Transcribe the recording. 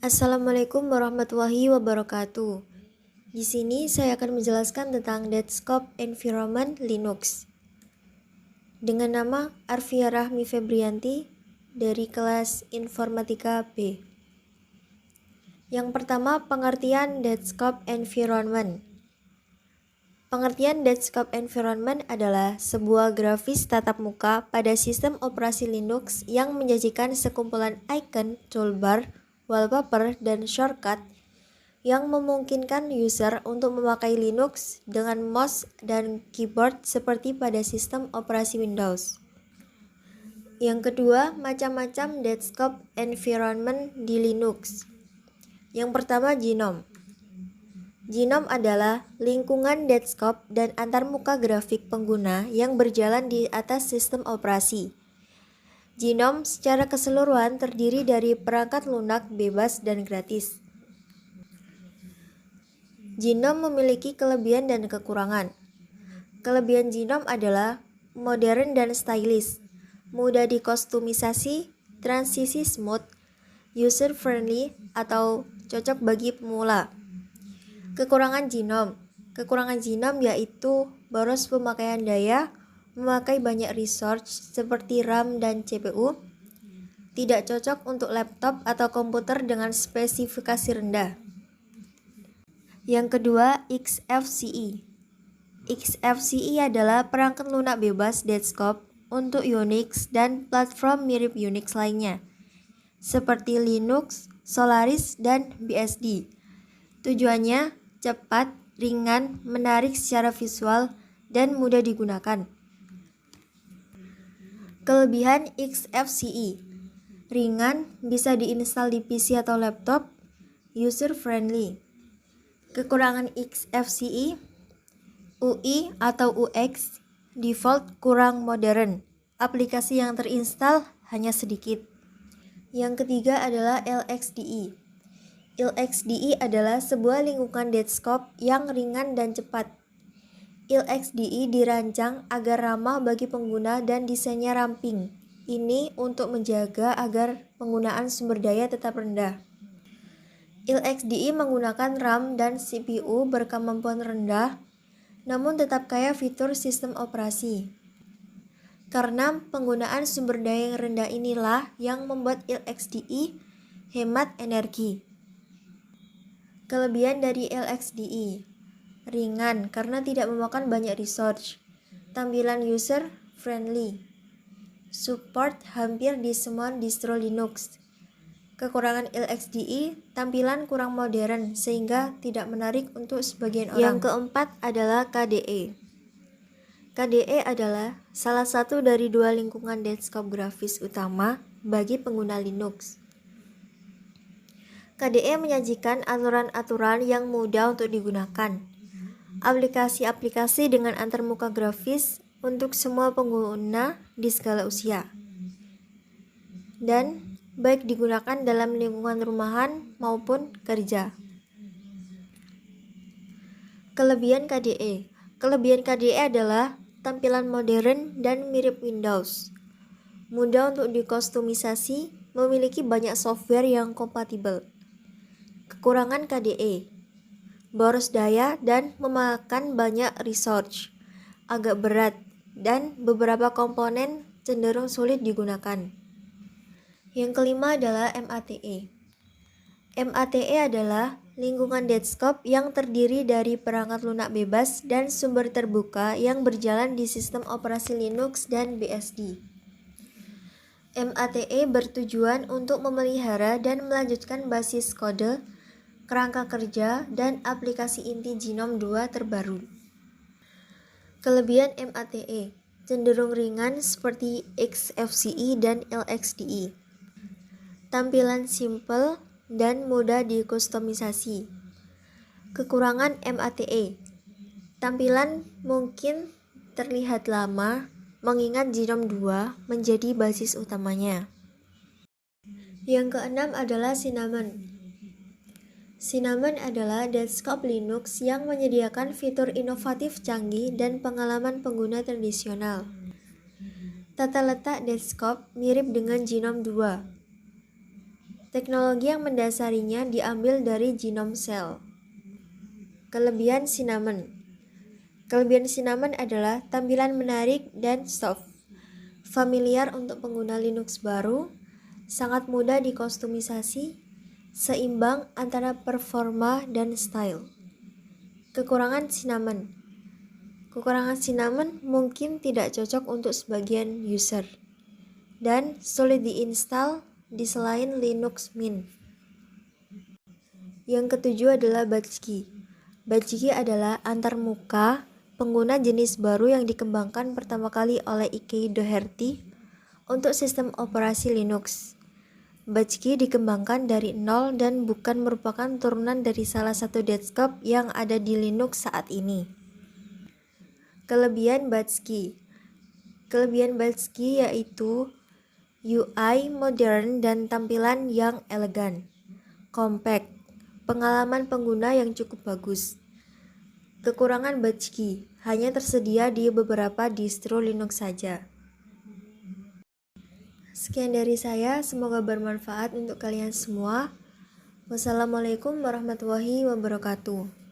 Assalamualaikum warahmatullahi wabarakatuh. Di sini saya akan menjelaskan tentang Desktop Environment Linux. Dengan nama Arfia Rahmi Febrianti dari kelas Informatika B. Yang pertama, pengertian Desktop Environment. Pengertian desktop environment adalah sebuah grafis tatap muka pada sistem operasi Linux yang menyajikan sekumpulan icon, toolbar, wallpaper, dan shortcut yang memungkinkan user untuk memakai Linux dengan mouse dan keyboard seperti pada sistem operasi Windows. Yang kedua, macam-macam desktop environment di Linux. Yang pertama, GNOME. GNOME adalah lingkungan desktop dan antarmuka grafik pengguna yang berjalan di atas sistem operasi. GNOME secara keseluruhan terdiri dari perangkat lunak bebas dan gratis. GNOME memiliki kelebihan dan kekurangan. Kelebihan GNOME adalah modern dan stylish, mudah dikostumisasi, transisi smooth, user-friendly atau cocok bagi pemula. Kekurangan GNOME yaitu boros pemakaian daya, memakai banyak resource seperti RAM dan CPU, tidak cocok untuk laptop atau komputer dengan spesifikasi rendah. Yang kedua, XFCE. XFCE adalah perangkat lunak bebas desktop untuk Unix dan platform mirip Unix lainnya, seperti Linux, Solaris, dan BSD. Tujuannya cepat, ringan, menarik secara visual, dan mudah digunakan. Kelebihan XFCE: ringan, bisa diinstal di PC atau laptop, user-friendly. Kekurangan XFCE: UI atau UX default kurang modern, aplikasi yang terinstal hanya sedikit. Yang ketiga adalah LXDE. LXDE adalah sebuah lingkungan desktop yang ringan dan cepat. LXDE dirancang agar ramah bagi pengguna dan desainnya ramping. Ini untuk menjaga agar penggunaan sumber daya tetap rendah. LXDE menggunakan RAM dan CPU berkemampuan rendah, namun tetap kaya fitur sistem operasi. Karena penggunaan sumber daya yang rendah inilah yang membuat LXDE hemat energi. Kelebihan dari LXDE: ringan karena tidak memakan banyak resource, tampilan user-friendly, support hampir di semua distro Linux. Kekurangan LXDE: tampilan kurang modern sehingga tidak menarik untuk sebagian orang. Yang keempat adalah KDE. KDE adalah salah satu dari dua lingkungan desktop grafis utama bagi pengguna Linux. KDE menyajikan aturan-aturan yang mudah untuk digunakan, aplikasi-aplikasi dengan antarmuka grafis untuk semua pengguna di segala usia, dan baik digunakan dalam lingkungan rumahan maupun kerja. Kelebihan KDE: kelebihan KDE adalah tampilan modern dan mirip Windows, mudah untuk dikostumisasi, memiliki banyak software yang kompatibel. Kekurangan KDE: boros daya dan memakan banyak resource, agak berat, dan beberapa komponen cenderung sulit digunakan. Yang kelima adalah MATE. MATE adalah lingkungan desktop yang terdiri dari perangkat lunak bebas dan sumber terbuka yang berjalan di sistem operasi Linux dan BSD. MATE bertujuan untuk memelihara dan melanjutkan basis kode, kerangka kerja, dan aplikasi inti GNOME 2 terbaru. Kelebihan MATE: cenderung ringan seperti XFCE dan LXDE. Tampilan simple dan mudah dikustomisasi. Kekurangan MATE: tampilan mungkin terlihat lama mengingat GNOME 2 menjadi basis utamanya. Yang keenam adalah Cinnamon. Cinnamon adalah desktop Linux yang menyediakan fitur inovatif canggih dan pengalaman pengguna tradisional. Tata letak desktop mirip dengan GNOME 2. Teknologi yang mendasarinya diambil dari genome cell. Kelebihan Cinnamon. Kelebihan Cinnamon adalah tampilan menarik dan soft, familiar untuk pengguna Linux baru, sangat mudah dikostumisasi, seimbang antara performa dan style. Kekurangan Cinnamon. Kekurangan Cinnamon mungkin tidak cocok untuk sebagian user dan sulit diinstal di selain Linux Mint. Yang ketujuh adalah Batchkey. Batchkey adalah antarmuka pengguna jenis baru yang dikembangkan pertama kali oleh Ikey Doherty untuk sistem operasi Linux. Batchkey dikembangkan dari nol dan bukan merupakan turunan dari salah satu Deskop yang ada di Linux saat ini. Kelebihan Batchkey. Kelebihan Batchkey yaitu UI modern dan tampilan yang elegan, compact, pengalaman pengguna yang cukup bagus. Kekurangan Batchkey hanya tersedia di beberapa distro Linux saja. Sekian dari saya, semoga bermanfaat untuk kalian semua. Wassalamualaikum warahmatullahi wabarakatuh.